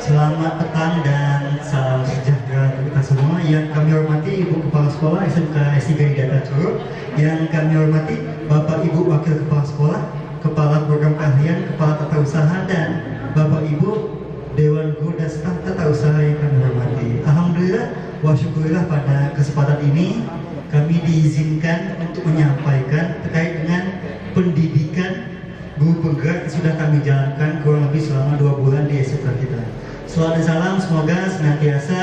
Selamat petang dan salam sejahtera untuk kita semua. Yang kami hormati Ibu Kepala Sekolah SMK S3 Hidayat Curug, yang kami hormati Bapak Ibu Wakil Kepala Sekolah, Kepala Program Keahlian, Kepala Tata Usaha, dan Bapak Ibu Dewan Guru dan Staf Tata Usaha yang kami hormati. Alhamdulillah wa syukurillah, pada kesempatan ini kami diizinkan untuk menyampaikan terkait dengan pendidikan guru penggerak yang sudah kami jalankan kurang lebih selama 2 bulan di SMK kita. Salawat dan salam semoga senantiasa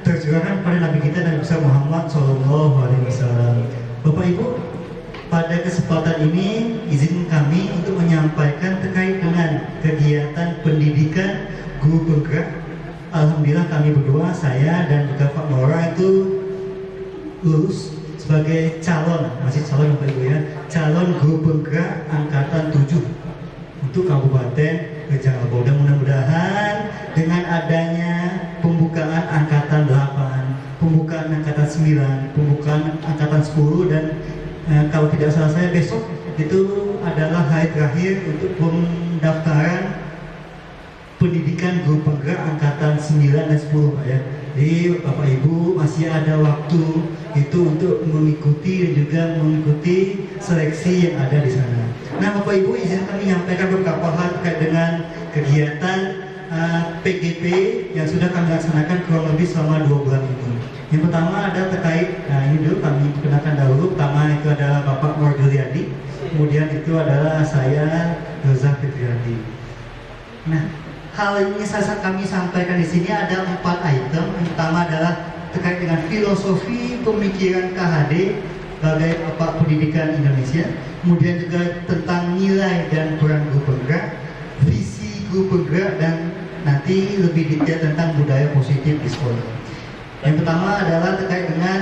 tercurahkan pada Nabi kita Nabi besar Muhammad SAW. Bapak Ibu, pada kesempatan ini izin kami untuk menyampaikan terkait dengan kegiatan pendidikan guru penggerak. Alhamdulillah kami berdua, saya dan juga Pak Nora itu lulus sebagai calon, masih calon Bapak Ibu ya, calon guru penggerak angkatan 7 untuk Kabupaten Rejang Lebong. Dan mudah-mudahan dengan adanya pembukaan angkatan 8, pembukaan angkatan 9, pembukaan angkatan 10, dan kalau tidak salah saya besok itu adalah hari terakhir untuk pendaftaran pendidikan guru penggerak angkatan 9 dan 10 Pak ya. Jadi Bapak Ibu masih ada waktu itu untuk mengikuti dan juga mengikuti seleksi yang ada di sana. Nah Bapak Ibu, izin kami menyampaikan beberapa hal terkait dengan kegiatan PGP yang sudah kami laksanakan kurang lebih selama 2 bulan ini. Yang pertama ada terkait, ini dulu kami perkenalkan dahulu. Pertama itu adalah Bapak Nur Juliadi, kemudian itu adalah saya Roza Fitriadi. Nah, hal ini kami sampaikan di sini ada 4 item. Yang pertama adalah terkait dengan filosofi pemikiran KHD sebagai Bapak Pendidikan Indonesia, kemudian juga tentang nilai dan peran guru penggerak, visi guru penggerak, dan nanti lebih detail tentang budaya positif di sekolah. Yang pertama adalah terkait dengan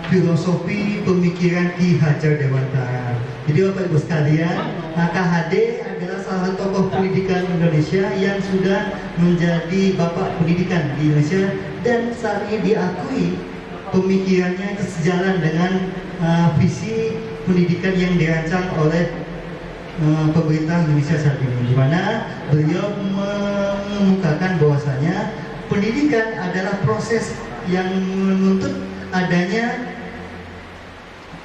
filosofi pemikiran Ki Hajar Dewantara. Jadi Bapak Ibu sekalian, KHD adalah salah satu tokoh pendidikan Indonesia yang sudah menjadi Bapak Pendidikan di Indonesia, dan saat ini diakui pemikirannya sejalan dengan visi pendidikan yang dirancang oleh pemerintah Indonesia saat ini, di mana beliau mengemukakan bahwasanya pendidikan adalah proses yang menuntut adanya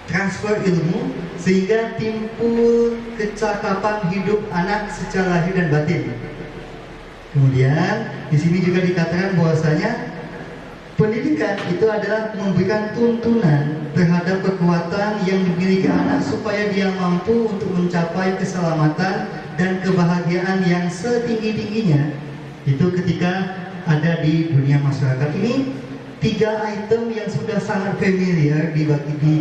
transfer ilmu sehingga timbul kecakapan hidup anak secara lahir dan batin. Kemudian di sini juga dikatakan bahwasanya pendidikan itu adalah memberikan tuntunan terhadap kekuatan yang dimiliki anak supaya dia mampu untuk mencapai keselamatan dan kebahagiaan yang setinggi-tingginya itu ketika ada di dunia masyarakat. Ini 3 item yang sudah sangat familiar di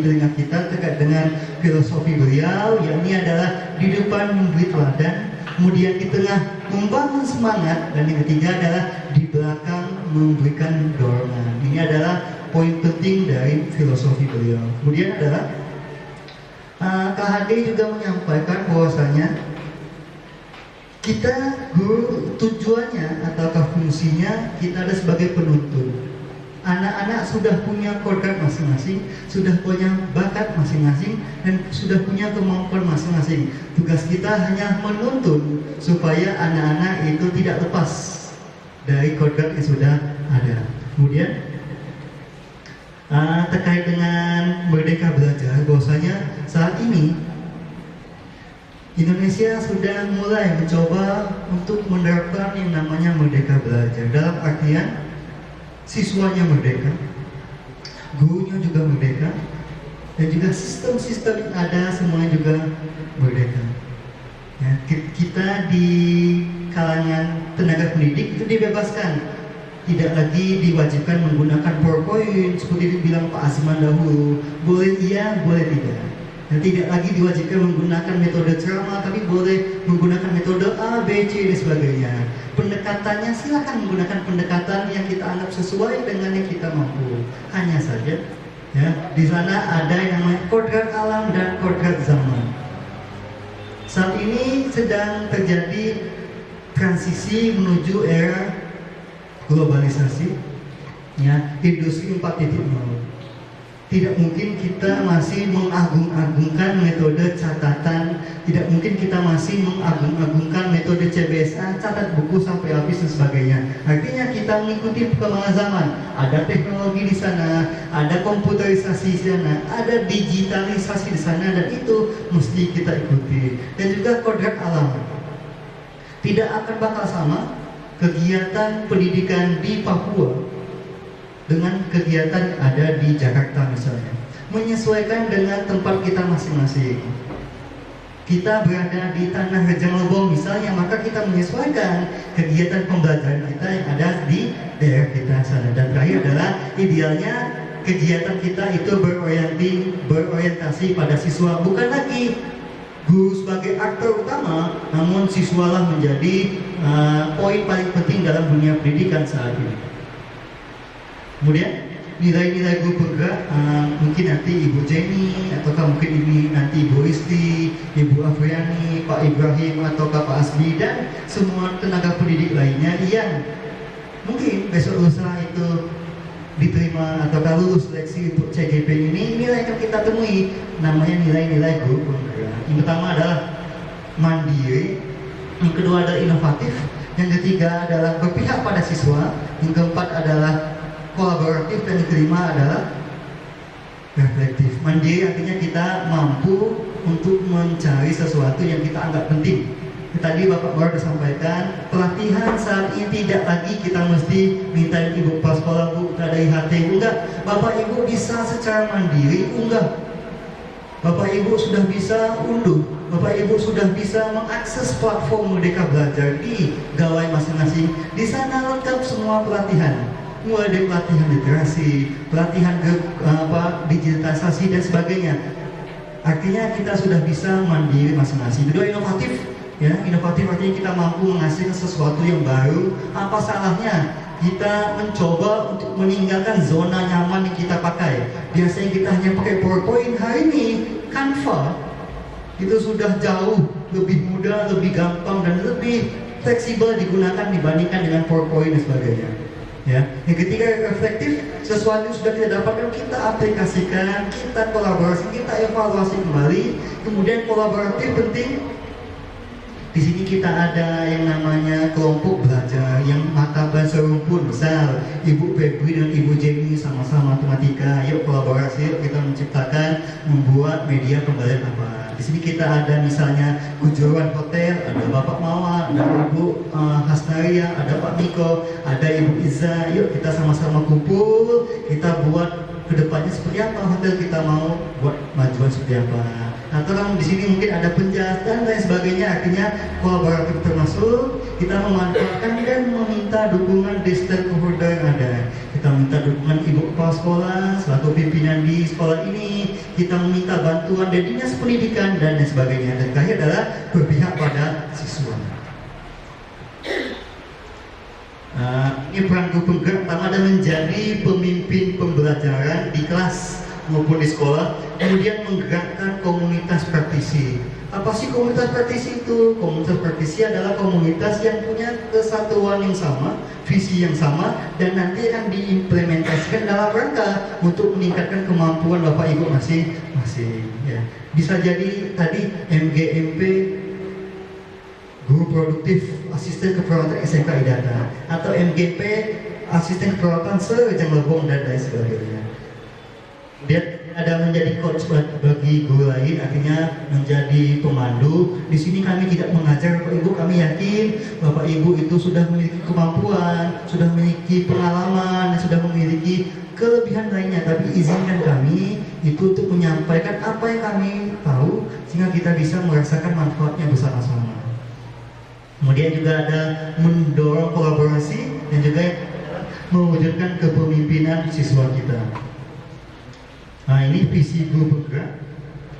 telinga kita terkait dengan filosofi beliau, yakni adalah di depan memberi teladan, kemudian di tengah membangun semangat, dan yang ketiga adalah di belakang memberikan dorongan. Ini adalah poin penting dari filosofi beliau. Kemudian adalah KHD juga menyampaikan bahwasanya kita guru tujuannya ataukah fungsinya kita ada sebagai penuntun. Anak-anak sudah punya kodrat masing-masing, sudah punya bakat masing-masing, dan sudah punya kemampuan masing-masing. Tugas kita hanya menuntun supaya anak-anak itu tidak lepas dari kodrat yang sudah ada. Kemudian terkait dengan Merdeka Belajar, bahwasanya saat ini Indonesia sudah mulai mencoba untuk menerapkan yang namanya Merdeka Belajar, dalam artian siswanya merdeka, gurunya juga merdeka, dan juga sistem-sistem yang ada semuanya juga merdeka. Ya, kita di kalangan tenaga pendidik itu dibebaskan, tidak lagi diwajibkan menggunakan PowerPoint seperti dibilang Pak Asiman dahulu. Boleh iya, boleh tidak. Dan tidak lagi diwajibkan menggunakan metode ceramah, tapi boleh menggunakan metode A, B, C, dan sebagainya. Pendekatannya silakan menggunakan pendekatan yang kita anggap sesuai dengan yang kita mampu. Hanya saja, ya, di sana ada yang namanya kodrat alam dan kodrat zaman. Saat ini sedang terjadi transisi menuju era globalisasi, ya, industri 4.0. Tidak mungkin kita masih mengagung-agungkan metode catatan, tidak mungkin kita masih mengagung-agungkan metode CBSA, catat buku sampai habis dan sebagainya. Artinya kita mengikuti perkembangan zaman. Ada teknologi di sana, ada komputerisasi di sana, ada digitalisasi di sana, dan itu mesti kita ikuti. Dan juga kodrat alam. Tidak akan bakal sama kegiatan pendidikan di Papua dengan kegiatan yang ada di Jakarta misalnya. Menyesuaikan dengan tempat kita masing-masing. Kita berada di tanah Rejang Lebong misalnya, maka kita menyesuaikan kegiatan pembelajaran kita yang ada di daerah kita sana. Dan terakhir adalah idealnya kegiatan kita itu berorientasi pada siswa, bukan lagi guru sebagai aktor utama, namun siswalah menjadi poin paling penting dalam dunia pendidikan saat ini. Kemudian nilai-nilai guru penggerak, mungkin nanti Ibu Jenny, ataukah mungkin ini nanti Ibu Risti, Ibu Afriani, Pak Ibrahim, ataukah Pak Asbi, dan semua tenaga pendidik lainnya yang mungkin besok lusa itu diterima ataukah lulus seleksi untuk CGP ini, nilai yang kita temui namanya nilai-nilai guru penggerak. Yang pertama adalah mandiri, yang kedua adalah inovatif, yang ketiga adalah berpihak pada siswa, yang keempat adalah kolaboratif, dan yang kelima adalah reflektif. Mandiri artinya kita mampu untuk mencari sesuatu yang kita anggap penting. Tadi Bapak baru sampaikan, pelatihan saat ini tidak lagi kita mesti minta ibu pas sekolah bu ada IHT, enggak. Bapak Ibu bisa secara mandiri unggah. Bapak Ibu sudah bisa unduh. Bapak Ibu sudah bisa mengakses platform Merdeka Belajar di gawai masing-masing. Di sana lengkap semua pelatihan. Mulai dari pelatihan literasi, pelatihan digitalisasi dan sebagainya. Artinya kita sudah bisa mandiri masing-masing. Kedua, inovatif, ya, inovatif artinya kita mampu menghasilkan sesuatu yang baru. Apa salahnya kita mencoba untuk meninggalkan zona nyaman yang kita pakai? Biasanya kita hanya pakai PowerPoint. Hari ini Canva itu sudah jauh lebih mudah, lebih gampang, dan lebih fleksibel digunakan dibandingkan dengan PowerPoint dan sebagainya. Ya, yang ketiga reflektif, sesuatu yang sudah kita dapatkan kita aplikasikan, kita kolaborasi, kita evaluasi kembali. Kemudian kolaboratif penting. Di sini kita ada yang namanya kelompok belajar yang mata bahasa rumpun. Misal Ibu Febri dan Ibu Jenny sama-sama matematika, yuk kolaborasi, yuk kita menciptakan, membuat media pembelajaran apa. Di sini kita ada misalnya Kujuruan Hotel, ada Bapak Mawar, ada Ibu Hasnaria, ada Pak Miko, ada Ibu Iza. Yuk kita sama-sama kumpul, kita buat kedepannya seperti apa hotel kita mau buat majuan seperti apa. Nah, terang di sini mungkin ada penjelasan dan lain sebagainya. Artinya kolaboratif termasuk kita memanfaatkan dan meminta dukungan di stakeholder yang ada. Kita minta dukungan ibu kepala sekolah selaku pimpinan di sekolah ini. Kita meminta bantuan dari dinas pendidikan dan lain sebagainya. Dan terakhir adalah berpihak pada siswa. Ini peran guru penggerak pertama adalah menjadi pemimpin pembelajaran di kelas maupun di sekolah, kemudian menggerakkan komunitas praktisi. Apa sih komunitas praktisi itu? Komunitas praktisi adalah komunitas yang punya kesatuan yang sama, visi yang sama, dan nanti akan diimplementasikan dalam rangka untuk meningkatkan kemampuan Bapak Ibu masing-masing. Ya. Bisa jadi tadi MGMP, guru produktif, asisten keperawatan SMK Idata, atau MGP, asisten keperawatan Rejang Lebong, dan lain sebagainya. Dia ada menjadi coach bagi guru lain, artinya menjadi pemandu. Di sini kami tidak mengajar Bapak Ibu, kami yakin Bapak Ibu itu sudah memiliki kemampuan, sudah memiliki pengalaman, sudah memiliki kelebihan lainnya. Tapi izinkan kami itu untuk menyampaikan apa yang kami tahu, sehingga kita bisa merasakan manfaatnya bersama-sama. Kemudian juga ada mendorong kolaborasi dan juga mewujudkan kepemimpinan siswa kita. Nah, ini visi guru penggerak.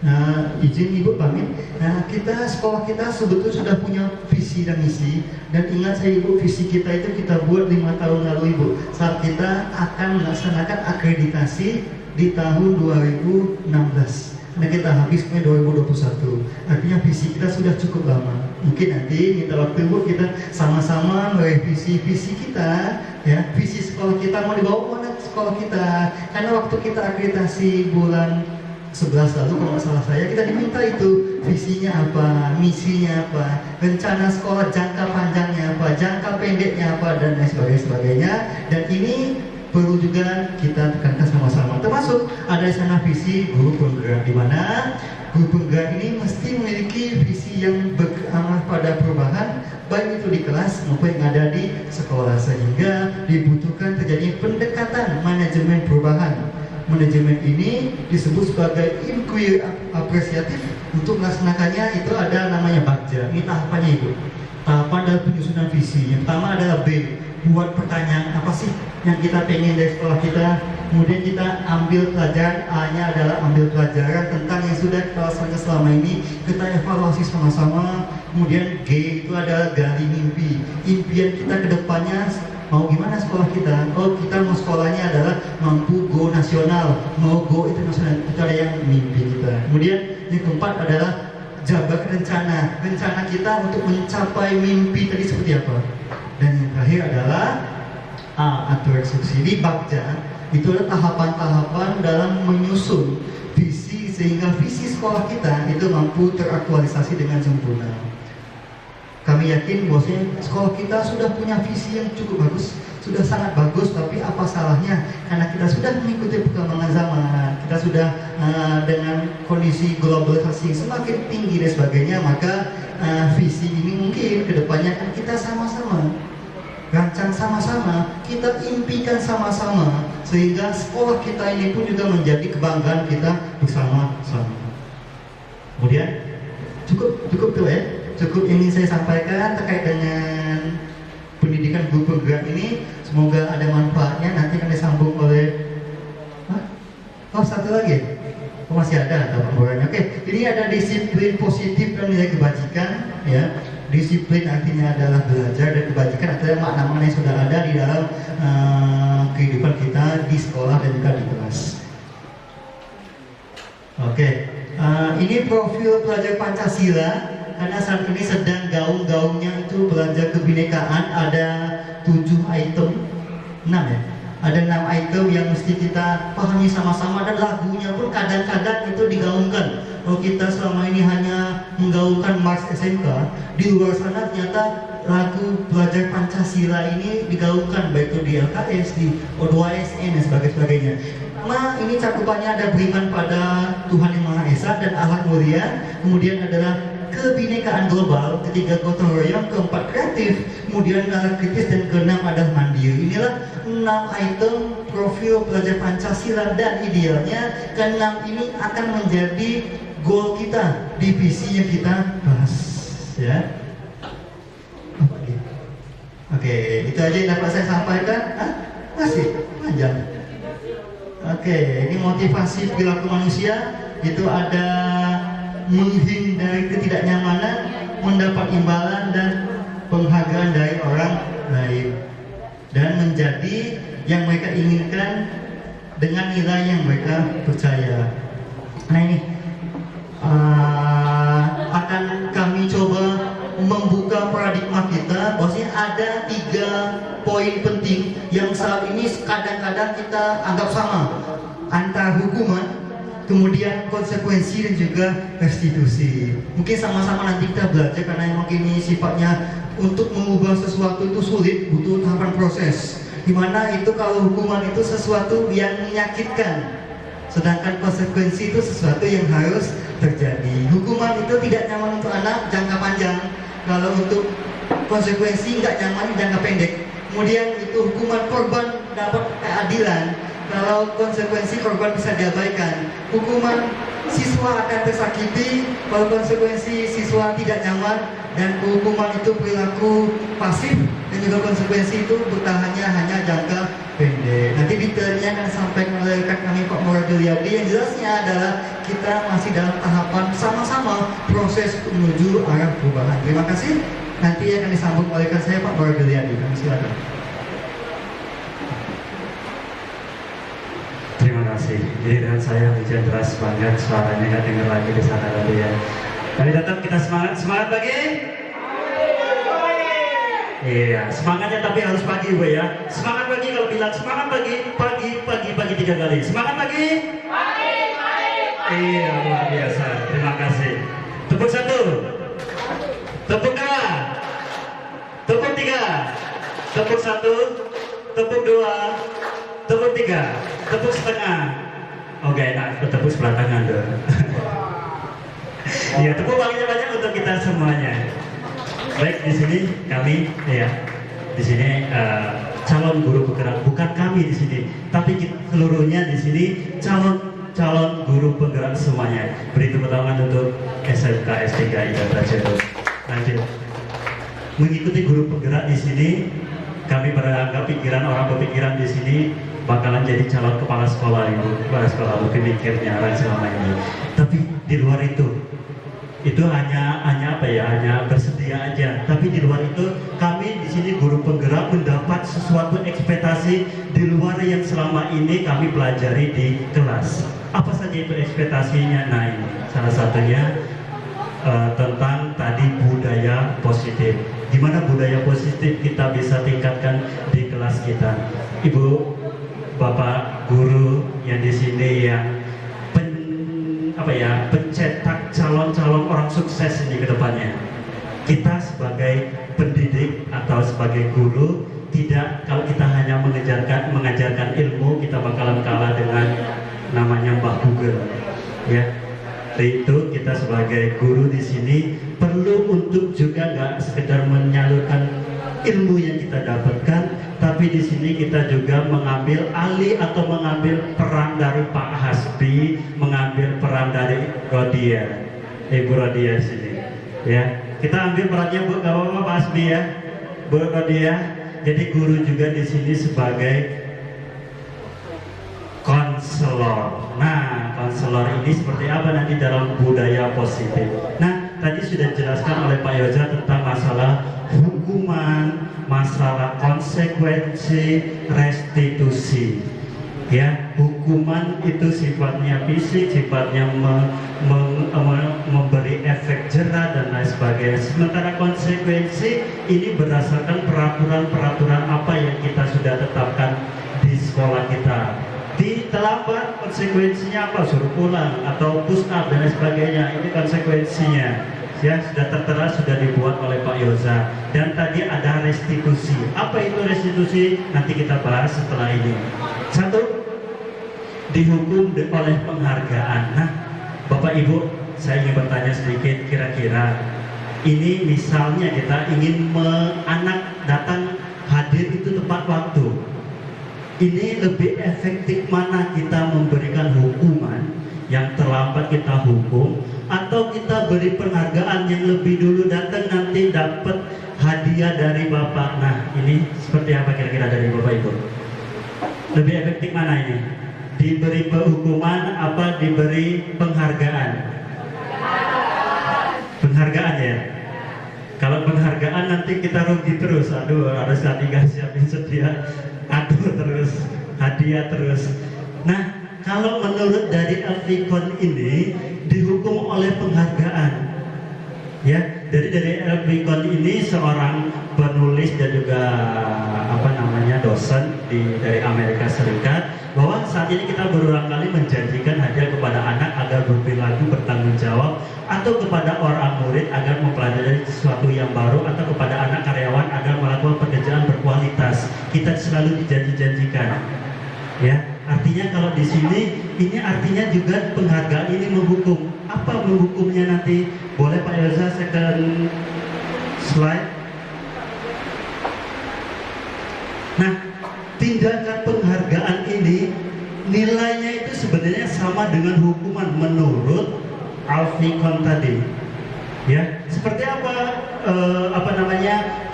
Nah, izin Ibu pamit. Nah, sekolah kita sebetulnya sudah punya visi dan misi. Dan ingat saya Ibu, visi kita itu kita buat 5 tahun lalu Ibu, saat kita akan melaksanakan akreditasi di tahun 2016. Nah, kita habisnya 2021. Artinya visi kita sudah cukup lama. Mungkin nanti minta waktu Bu, kita sama-sama merevisi visi kita, ya, visi sekolah kita mau dibawa mana sekolah kita. Karena waktu kita akreditasi bulan 11 lalu kalau nggak salah saya, kita diminta itu visinya apa, misinya apa, rencana sekolah jangka panjangnya apa, jangka pendeknya apa, dan lain sebagainya. Dan ini perlu juga kita tekankan sama-sama. Termasuk ada di sana visi guru penggerak, di mana guru penggerak ini mesti memiliki visi yang berarah pada perubahan, baik itu di kelas maupun yang ada di sekolah, sehingga dibutuhkan terjadi pendekatan manajemen perubahan. Manajemen ini disebut sebagai inquiry apresiatif. Untuk melaksanakannya itu ada namanya Bagja. Ini tahapannya itu. Tahapan dalam penyusunan visi. Yang pertama adalah B, buat pertanyaan apa sih yang kita pengen dari sekolah kita. Kemudian kita ambil pelajaran, A-nya adalah ambil pelajaran tentang yang sudah kita laksanakan selama ini, kita evaluasi sama-sama. Kemudian G itu adalah gali mimpi, impian kita ke depannya mau gimana sekolah kita. Oh, kita mau sekolahnya adalah mampu go nasional, mau go internasional, itu ada yang mimpi kita. Kemudian yang keempat adalah jaga rencana kita untuk mencapai mimpi tadi seperti apa. Dan yang terakhir adalah A, atur eksekusi. Di Bagja itu adalah tahapan-tahapan dalam menyusun visi sehingga visi sekolah kita itu mampu teraktualisasi dengan sempurna. Kami yakin bahwasanya sekolah kita sudah punya visi yang cukup bagus, sudah sangat bagus, tapi apa salahnya karena kita sudah mengikuti perkembangan zaman, kita sudah dengan kondisi globalisasi semakin tinggi dan sebagainya, maka visi ini mungkin kedepannya akan kita sama-sama rancang sama-sama, kita impikan sama-sama, sehingga sekolah kita ini pun juga menjadi kebanggaan kita bersama-sama. Kemudian cukup tuh ya. Cukup ini saya sampaikan terkait dengan pendidikan guru penggerak ini. Semoga ada manfaatnya. Nanti akan disambung oleh satu lagi. Oh, masih ada pembawaannya. Oke, ini ada disiplin positif dan nilai kebajikan, ya. Disiplin artinya adalah belajar, dan kebajikan adalah makna-makna yang sudah ada di dalam kehidupan kita di sekolah dan juga di kelas. Oke, ini profil pelajar Pancasila. Karena saat ini sedang gaung-gaungnya itu belajar kebinekaan, ada 7 item, 6 ya. Ada 6 item yang mesti kita pahami sama-sama, dan lagunya pun kadang-kadang itu digaungkan. Kalau kita selama ini hanya menggaungkan Marx SMK, di luar sana ternyata lagu belajar Pancasila ini digaungkan, baik itu di LKS, di O2SN dan sebagainya. Ini cakupannya ada beriman pada Tuhan Yang Maha Esa dan akhlak mulia, kemudian adalah kebinekaan global, ketiga gotong royong, keempat kreatif, kemudian kritis, dan keenam adalah mandiri. Inilah 6 item profil pelajar Pancasila, dan idealnya ke-6 ini akan menjadi goal kita, divisi yang kita bahas, ya. Oke, itu aja yang dapat saya sampaikan. Masih panjang. Oke, ini motivasi perilaku manusia, itu ada menghindari ketidaknyamanan, mendapat imbalan dan penghargaan dari orang lain, dan menjadi yang mereka inginkan dengan nilai yang mereka percaya. Nah, ini akan kami coba membuka paradigma kita, bahwasanya ada 3 poin penting yang saat ini kadang-kadang kita anggap sama, antara hukuman, kemudian konsekuensi, dan juga restitusi. Mungkin sama-sama nanti kita belajar, karena mungkin ini sifatnya untuk mengubah sesuatu itu sulit, butuh tahapan proses. Dimana itu kalau hukuman itu sesuatu yang menyakitkan, sedangkan konsekuensi itu sesuatu yang harus terjadi. Hukuman itu tidak nyaman untuk anak jangka panjang, kalau untuk konsekuensi nggak nyaman jangka pendek. Kemudian itu hukuman korban dapat keadilan, kalau konsekuensi korban bisa diabaikan. Hukuman siswa akan tersakiti kalau konsekuensi siswa tidak nyaman, dan hukuman itu perilaku pasif, dan juga konsekuensi itu bertahannya hanya jangka pendek. Nanti detailnya akan disampaikan oleh rekan kami Pak Muraduliadi. Yang jelasnya adalah kita masih dalam tahapan sama-sama proses menuju arah perubahan. Terima kasih. Nanti akan disambung oleh rekan saya Pak Muraduliadi. Kami silakan. Terima kasih. Giliran saya hujan deras banget, suaranya nggak dengar lagi di sana tadi ya. Kami datang, kita semangat lagi. Iya, semangatnya tapi harus pagi Bu ya. Semangat pagi, kalau bilang semangat pagi 3 kali. Semangat pagi. Iya, luar biasa. Terima kasih. Tepuk 1, tepuk 2, tepuk 3, tepuk 1, tepuk 2, tepuk 3, tepuk setengah. Oke, enak, tepuk sebelah tangan dong. Iya, tepuk banyak untuk kita semuanya. Baik, di sini kami ya, di sini calon guru penggerak, bukan kami di sini, tapi seluruhnya di sini calon guru penggerak semuanya. Beri tepuk tangan untuk SMK S3 Ida Prajogo. Lanjut. Mengikuti guru penggerak di sini, kami beranggap orang berpikiran di sini bakalan jadi calon kepala sekolah kepala sekolah mungkin mikirnya orang selama ini. Tapi di luar itu hanya apa ya, hanya bersedia aja. Tapi di luar itu kami di sini guru penggerak mendapat sesuatu ekspektasi di luar yang selama ini kami pelajari di kelas. Apa saja itu ekspektasinya? Nah, ini salah satunya tentang tadi budaya positif. Gimana budaya positif kita bisa tingkatkan di kelas kita? Ibu, Bapak guru yang di sini yang pencetak calon-calon orang sukses ini ke depannya. Kita sebagai pendidik atau sebagai guru, kalau kita hanya mengajarkan ilmu, kita bakalan kalah dengan namanya Mbah Google. Ya, itu kita sebagai guru di sini perlu untuk juga nggak sekedar menyalurkan ilmu yang kita dapatkan, tapi di sini kita juga mengambil alih atau mengambil peran dari Pak Hasbi, mengambil peran dari Rodia, Ibu Rodia di sini. Ya, kita ambil perannya Bu, gak apa-apa Pak Hasbi ya, Bu Rodia. Jadi guru juga di sini sebagai konselor. Nah, konselor ini seperti apa nanti dalam budaya positif? Nah, tadi sudah dijelaskan oleh Pak Yoza tentang masalah hukuman, masalah konsekuensi, restitusi. Ya, hukuman itu sifatnya fisik, sifatnya memberi efek jera dan lain sebagainya. Sementara konsekuensi ini berdasarkan peraturan-peraturan apa yang kita sudah tetapkan di sekolah kita. Di terlambat konsekuensinya apa? Suruh pulang atau push up dan lain sebagainya. Ini konsekuensinya. Ya, sudah tertera, sudah dibuat oleh Pak Yoza. Dan tadi ada restitusi. Apa itu restitusi? Nanti kita bahas setelah ini. 1, dihukum oleh penghargaan. Nah, Bapak Ibu, saya ingin bertanya sedikit, kira-kira ini misalnya kita ingin anak datang hadir itu tepat waktu. Ini lebih efektif mana, kita memberikan hukuman yang terlambat kita hukum, atau kita beri penghargaan yang lebih dulu datang nanti dapat hadiah dari Bapak? Nah, ini seperti apa kira-kira dari Bapak Ibu? Lebih efektif mana ini? Diberi hukuman apa diberi penghargaan? Penghargaan ya. Kalau penghargaan nanti kita rugi terus. Aduh, harus siapin sedia. Aduh terus, hadiah terus. Nah, kalau menurut dari Elvikon ini dihukum oleh penghargaan. Ya, dari Elvikon ini seorang penulis dan juga dosen dari Amerika Serikat, bahwa saat ini kita berulang kali menjanjikan hadiah kepada anak agar berperilaku bertanggung jawab, atau kepada orang murid agar mempelajari sesuatu yang baru, atau kepada anak karyawan agar melakukan pekerjaan berkualitas. Kita selalu dijanjikan. Ya, artinya kalau di sini ini artinya juga penghargaan ini menghukum. Apa menghukumnya nanti? Boleh Pak Yoza second slide. Nah, tindakan penghargaan ini nilainya itu sebenarnya sama dengan hukuman menurut Elvikon tadi. Ya, seperti apa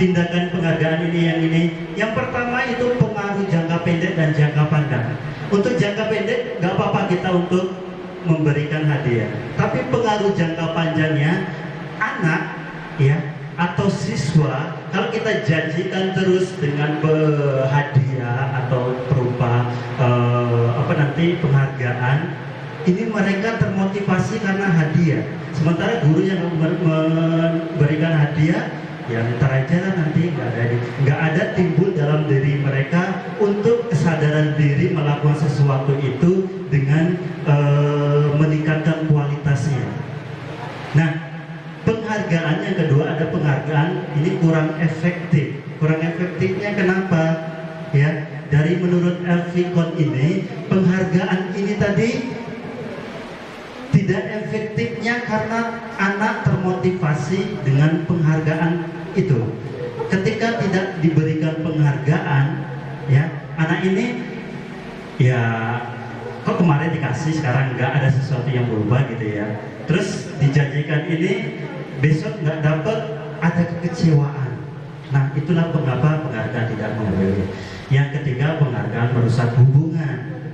tindakan penghargaan ini? Yang pertama itu pengaruh jangka pendek dan jangka panjang. Untuk jangka pendek nggak apa-apa kita untuk memberikan hadiah, tapi pengaruh jangka panjangnya anak ya atau siswa, kalau kita janjikan terus dengan hadiah atau berupa penghargaan, ini mereka termotivasi karena hadiah. Sementara guru yang memberikan hadiah yang ntar aja lah nanti, nggak ada timbul dalam diri mereka untuk kesadaran diri melakukan sesuatu itu dengan meningkatkan kualitasnya. Nah, penghargaan yang kedua, ada penghargaan ini kurang efektif. Kurang efektifnya kenapa? Ya, dari menurut Elfikon ini, penghargaan ini tadi tidak efektifnya karena anak termotivasi dengan penghargaan itu. Ketika tidak diberikan penghargaan, ya, anak ini ya kok kemarin dikasih sekarang nggak, ada sesuatu yang berubah gitu ya. Terus dijanjikan ini besok nggak dapat, ada kekecewaan. Nah, itulah mengapa penghargaan tidak memberi. Yang ketiga, penghargaan merusak hubungan.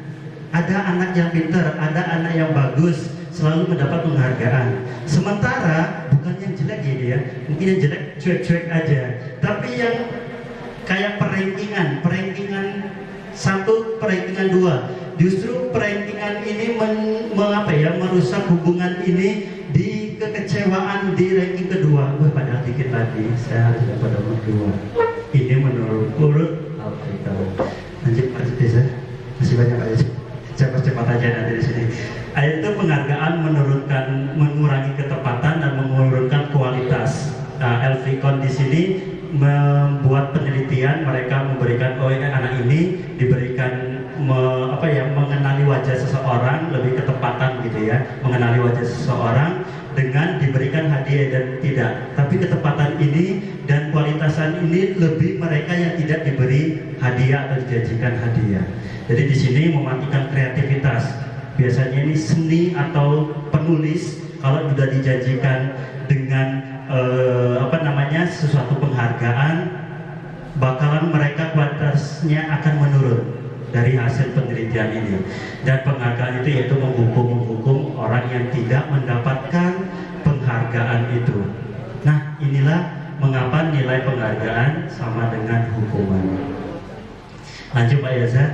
Ada anak yang pintar, ada anak yang bagus, selalu mendapat penghargaan. Sementara bukan yang jelek gitu ya, mungkin yang jelek cuek-cuek aja. Tapi yang kayak perankingan 1, perankingan 2, justru perankingan ini merusak hubungan ini di kekecewaan di ranking kedua. Wah, padahal dikit lagi saya harus dapat nomor 2. Ini menurut Afrika. Lanjut bisa, masih banyak aja. Cepat-cepat aja nanti di sini. Itu penghargaan mengurangi ketepatan dan menurunkan kualitas. Nah, Elfikon di sini membuat penelitian, mereka memberikan anak ini diberikan mengenali wajah seseorang, lebih ketepatan gitu ya, mengenali wajah seseorang dengan diberikan hadiah dan tidak. Tapi ketepatan ini dan kualitasan ini lebih mereka yang tidak diberi hadiah atau dijanjikan hadiah. Jadi di sini mematikan kreativitas. Biasanya ini seni atau penulis kalau sudah dijanjikan dengan sesuatu penghargaan, bakalan mereka kualitasnya akan menurun dari hasil penelitian ini. Dan penghargaan itu yaitu menghukum orang yang tidak mendapatkan penghargaan itu. Nah, inilah mengapa nilai penghargaan sama dengan hukuman. Lanjut Pak Yaza.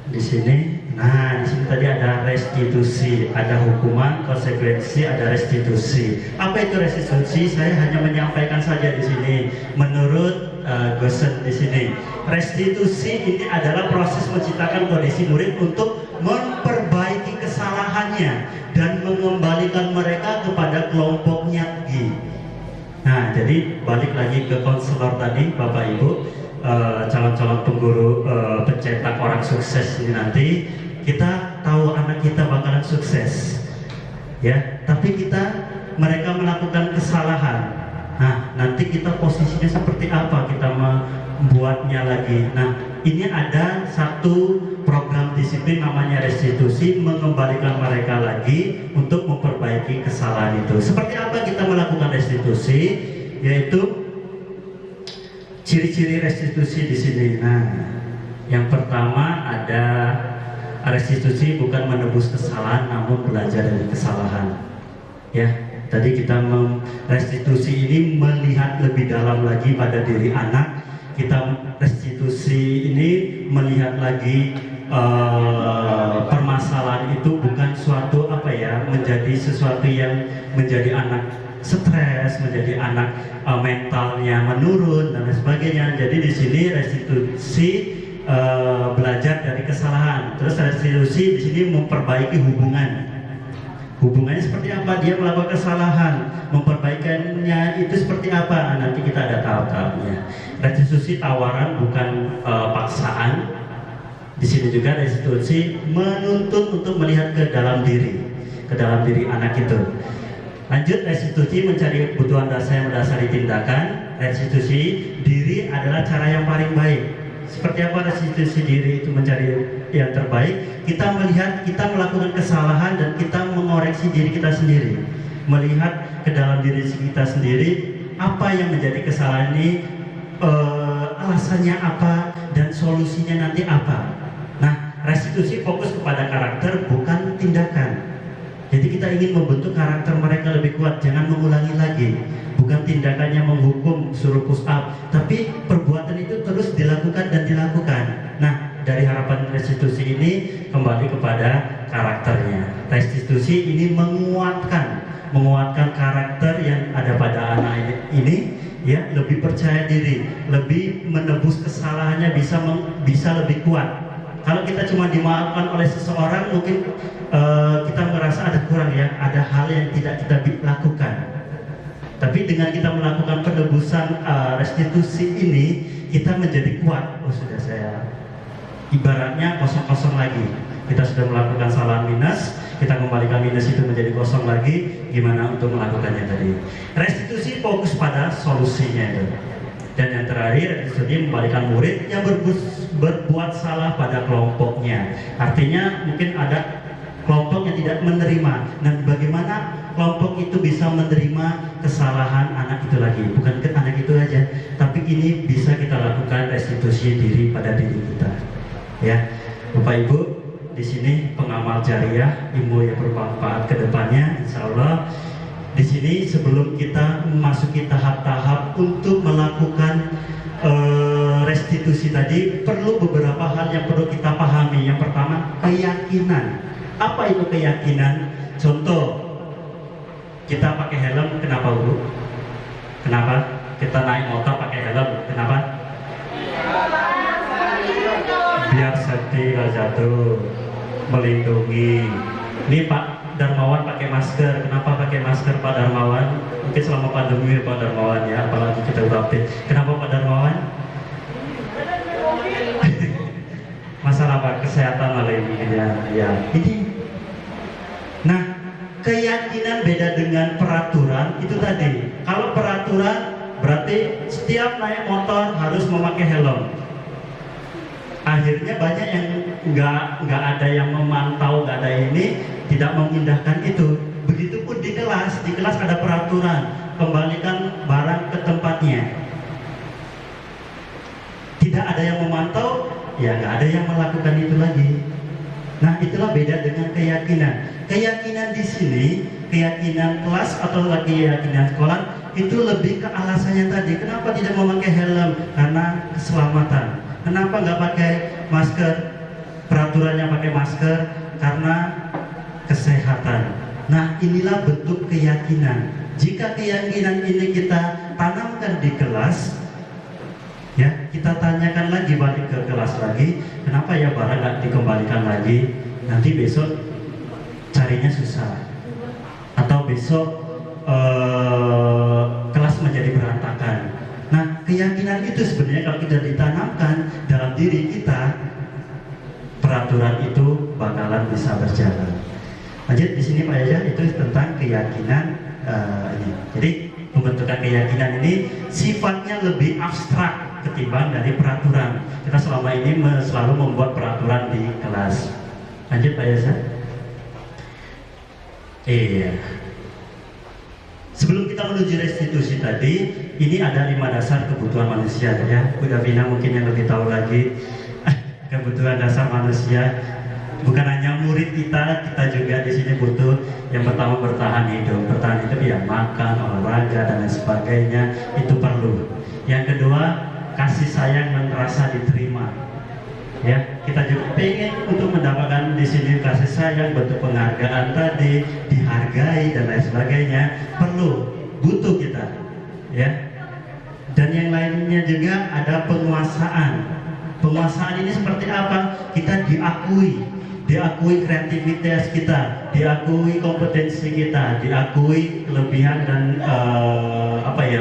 Di sini, nah di sini tadi ada restitusi, ada hukuman, konsekuensi, ada restitusi. Apa itu restitusi? Saya hanya menyampaikan saja di sini. Menurut Gosen di sini, restitusi ini adalah proses menciptakan kondisi murid untuk memperbaiki kesalahannya dan mengembalikan mereka kepada kelompoknya lagi. Nah, jadi balik lagi ke konselor tadi, Bapak Ibu. Calon-calon pengguru pencetak orang sukses ini nanti, kita tahu anak kita bakalan sukses ya, tapi mereka melakukan kesalahan. Nah, nanti kita posisinya seperti apa, kita membuatnya lagi. Nah, ini ada satu program disiplin namanya restitusi, mengembalikan mereka lagi untuk memperbaiki kesalahan itu. Seperti apa kita melakukan restitusi? Yaitu ciri-ciri restitusi di sini. Nah, yang pertama ada restitusi bukan menebus kesalahan, namun belajar dari kesalahan. Ya, tadi kita restitusi ini melihat lebih dalam lagi pada diri anak. Kita restitusi ini melihat lagi permasalahan itu bukan suatu menjadi sesuatu yang menjadi anak stres, menjadi anak mentalnya menurun dan sebagainya. Jadi di sini restitusi belajar dari kesalahan. Terus restitusi di sini memperbaiki hubungan. Hubungannya seperti apa? Dia melakukan kesalahan, memperbaikannya itu seperti apa? Nanti kita ada tahap-tahapnya. Restitusi tawaran bukan paksaan. Di sini juga restitusi menuntut untuk melihat ke dalam diri anak itu. Lanjut, restitusi mencari kebutuhan dasar yang mendasari tindakan. Restitusi diri adalah cara yang paling baik. Seperti apa restitusi diri itu mencari yang terbaik? Kita melihat kita melakukan kesalahan dan kita mengoreksi diri kita sendiri. Melihat ke dalam diri kita sendiri, apa yang menjadi kesalahan ini, alasannya apa, dan solusinya nanti apa. Nah, restitusi fokus kepada karakter bukan tindakan. Jadi kita ingin membentuk karakter mereka lebih kuat, jangan mengulangi lagi. Bukan tindakannya menghukum, suruh push up, tapi perbuatan itu terus dilakukan dan dilakukan. Nah, dari harapan restitusi ini kembali kepada karakternya. Restitusi ini menguatkan karakter yang ada pada anak ini ya lebih percaya diri, lebih menebus kesalahannya, bisa lebih kuat. Kalau kita cuma dimaafkan oleh seseorang, mungkin kita merasa ada kurang ya, ada hal yang tidak kita lakukan. Tapi dengan kita melakukan penebusan restitusi ini, kita menjadi kuat. Oh sudah, saya ibaratnya kosong-kosong lagi. Kita sudah melakukan salah minus, kita kembalikan minus itu menjadi kosong lagi. Gimana untuk melakukannya tadi? Restitusi fokus pada solusinya itu. Dan yang terakhir, restitusi membalikan murid yang berbuat salah pada kelompoknya. Artinya mungkin ada kelompok yang tidak menerima. Dan bagaimana kelompok itu bisa menerima kesalahan anak itu lagi? Bukan ke anak itu aja, tapi ini bisa kita lakukan restitusi diri pada diri kita. Ya, Bapak Ibu, di sini pengamal jariah, ilmu yang bermanfaat ke depannya, insya Allah. Di sini sebelum kita memasuki tahap-tahap untuk melakukan restitusi tadi, perlu beberapa hal yang perlu kita pahami. Yang pertama, keyakinan. Apa itu keyakinan? Contoh, kita pakai helm, kenapa Bu? Kenapa? Kita naik motor pakai helm, kenapa? Biar safety, nggak jatuh, melindungi. Ini Pak Darmawan pakai masker. Kenapa pakai masker Pak Darmawan? Mungkin selama pandemi Pak Darmawan ya, apalagi kita udah update. Kenapa Pak Darmawan? Masalah Pak kesehatan malah ini ya. Ini. Nah, keyakinan beda dengan peraturan itu tadi. Kalau peraturan berarti setiap naik motor harus memakai helm. Akhirnya banyak yang nggak ada yang memantau, nggak ada ini, tidak memindahkan itu. Begitupun di kelas ada peraturan, kembalikan barang ke tempatnya. Tidak ada yang memantau, ya nggak ada yang melakukan itu lagi. Nah, itulah beda dengan keyakinan. Keyakinan di sini, keyakinan kelas atau lagi keyakinan sekolah itu lebih ke alasannya tadi. Kenapa tidak memakai helm? Karena keselamatan. Kenapa nggak pakai masker? Peraturannya pakai masker karena kesehatan. Nah, inilah bentuk keyakinan. Jika keyakinan ini kita tanamkan di kelas, ya kita tanyakan lagi, balik ke kelas lagi, kenapa ya barang nggak dikembalikan lagi? Nanti besok carinya susah, atau besok kelas menjadi berantakan. Nah, keyakinan itu sebenarnya kalau kita ditanamkan dalam diri kita, peraturan itu bakalan bisa berjalan. Lanjut di sini Pak Yaja, itu tentang keyakinan ini. Jadi pembentukan keyakinan ini sifatnya lebih abstrak ketimbang dari peraturan. Kita selama ini selalu membuat peraturan di kelas. Lanjut Pak Yaja. Iya. Sebelum kita menuju restitusi tadi, ini ada 5 dasar kebutuhan manusia ya. Udah Vina mungkin yang lebih tahu lagi kebutuhan dasar manusia. Bukan hanya murid kita juga di sini butuh. Yang pertama bertahan hidup ya makan, olahraga dan lain sebagainya itu perlu. Yang kedua kasih sayang dan rasa diterima. Ya, kita juga pengen untuk mendapatkan di sini kasih sayang, bentuk penghargaan tadi, dihargai dan lain sebagainya, butuh kita, ya. Dan yang lainnya juga ada penguasaan. Penguasaan ini seperti apa? Kita diakui kreativitas kita, diakui kompetensi kita, diakui kelebihan dan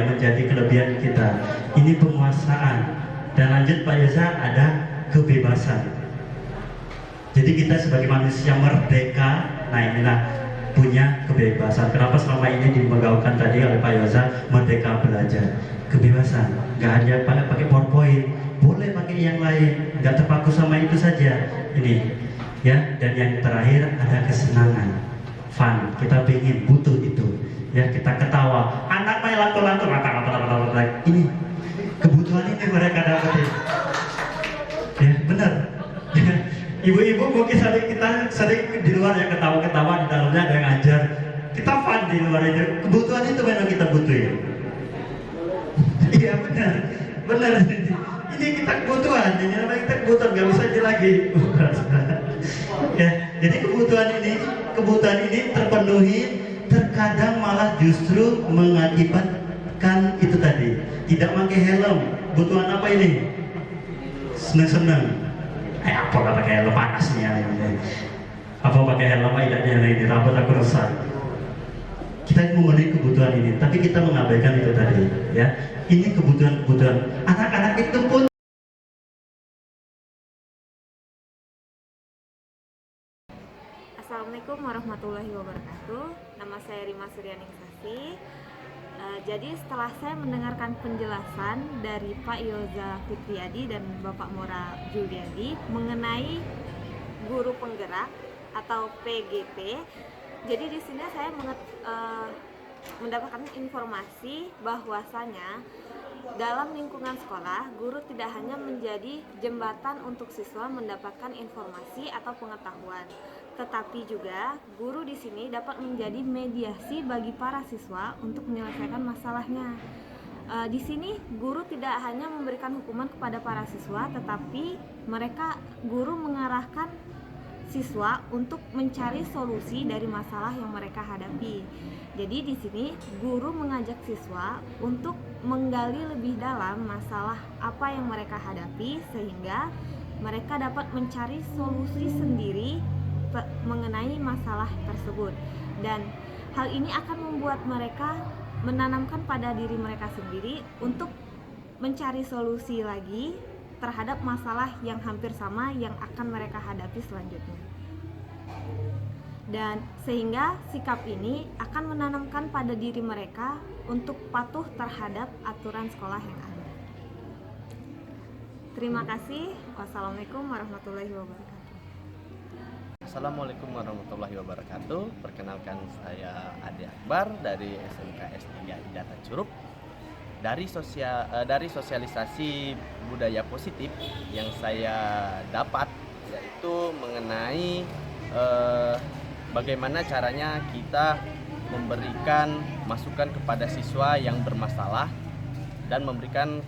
menjadi kelebihan kita. Ini penguasaan. Dan lanjut Pak Yesa, ada kebebasan. Jadi kita sebagai manusia merdeka, punya kebebasan. Kenapa selama ini dimegaungkan tadi oleh Pak Yoza, merdeka belajar, kebebasan. Nggak hanya pakai PowerPoint, boleh pakai yang lain, nggak terpaku sama itu saja. Ini, ya. Dan yang terakhir ada kesenangan, fun. Kita pengen butuh itu, ya. Kita ketawa, anak main lantur-lantur, ini kebutuhan ini mereka dapetin. Ya, benar. Ibu-ibu mungkin sering di luar yang ketawa-ketawa, di dalamnya ada yang ngajar. Kita fun di luar itu. Kebutuhan itu memang kita butuhin. Iya benar. Ini kita kebutuhan. Ini namanya kita kebutuhan, nggak bisa aja lagi. Ya, jadi kebutuhan ini terpenuhi, terkadang malah justru kan itu tadi, tidak pakai helm, butuhan apa ini? Senang-senang. Apa nggak pakai helm, panasnya ini. Apa pakai helm idanya ini, rambut aku rusak. Kita memenuhi kebutuhan ini, tapi kita mengabaikan itu tadi, ya. Ini kebutuhan anak-anak itu pun. Assalamualaikum warahmatullahi wabarakatuh. Nama saya Rima Suryaningsasi. Jadi setelah saya mendengarkan penjelasan dari Pak Yoza Fitriadi dan Bapak Mora Juliadi mengenai guru penggerak atau PGP, jadi di sini saya mendapatkan informasi bahwasanya dalam lingkungan sekolah, guru tidak hanya menjadi jembatan untuk siswa mendapatkan informasi atau pengetahuan, tetapi juga guru di sini dapat menjadi mediasi bagi para siswa untuk menyelesaikan masalahnya. Di sini guru tidak hanya memberikan hukuman kepada para siswa, tetapi guru mengarahkan siswa untuk mencari solusi dari masalah yang mereka hadapi. Jadi di sini guru mengajak siswa untuk menggali lebih dalam masalah apa yang mereka hadapi sehingga mereka dapat mencari solusi sendiri mengenai masalah tersebut. Dan hal ini akan membuat mereka menanamkan pada diri mereka sendiri untuk mencari solusi lagi terhadap masalah yang hampir sama yang akan mereka hadapi selanjutnya. Dan sehingga sikap ini akan menanamkan pada diri mereka untuk patuh terhadap aturan sekolah yang ada. Terima kasih. Wassalamualaikum warahmatullahi wabarakatuh. Assalamualaikum warahmatullahi wabarakatuh. Perkenalkan, saya Ade Akbar dari SMK S3 Data Curup. Dari sosialisasi budaya positif yang saya dapat, yaitu mengenai bagaimana caranya kita memberikan masukan kepada siswa yang bermasalah dan memberikan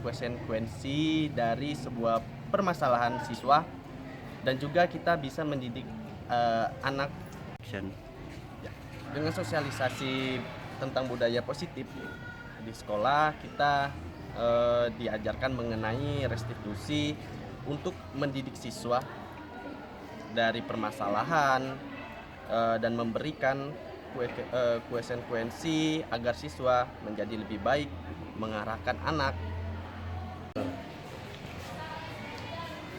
konsekuensi dari sebuah permasalahan siswa, dan juga kita bisa mendidik anak ya. Dengan sosialisasi tentang budaya positif di sekolah, kita diajarkan mengenai restitusi untuk mendidik siswa dari permasalahan dan memberikan konsekuensi agar siswa menjadi lebih baik, mengarahkan anak.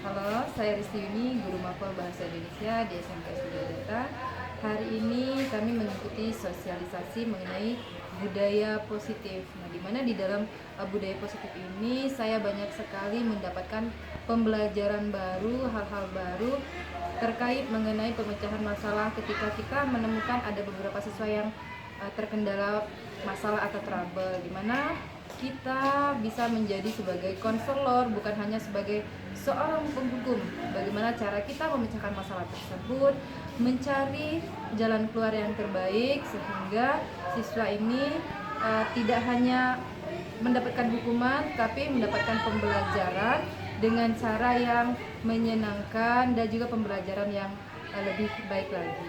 Halo, saya Risti Yuni, Guru Mapel Bahasa Indonesia di SMK S3 Data. Hari ini kami mengikuti sosialisasi mengenai budaya positif. Nah, di mana di dalam budaya positif ini saya banyak sekali mendapatkan pembelajaran baru, hal-hal baru terkait mengenai pemecahan masalah ketika kita menemukan ada beberapa siswa yang terkendala masalah atau trouble, di mana kita bisa menjadi sebagai konselor, bukan hanya sebagai seorang penghukum. Bagaimana cara kita memecahkan masalah tersebut, mencari jalan keluar yang terbaik sehingga siswa ini tidak hanya mendapatkan hukuman, tapi mendapatkan pembelajaran dengan cara yang menyenangkan dan juga pembelajaran yang lebih baik lagi.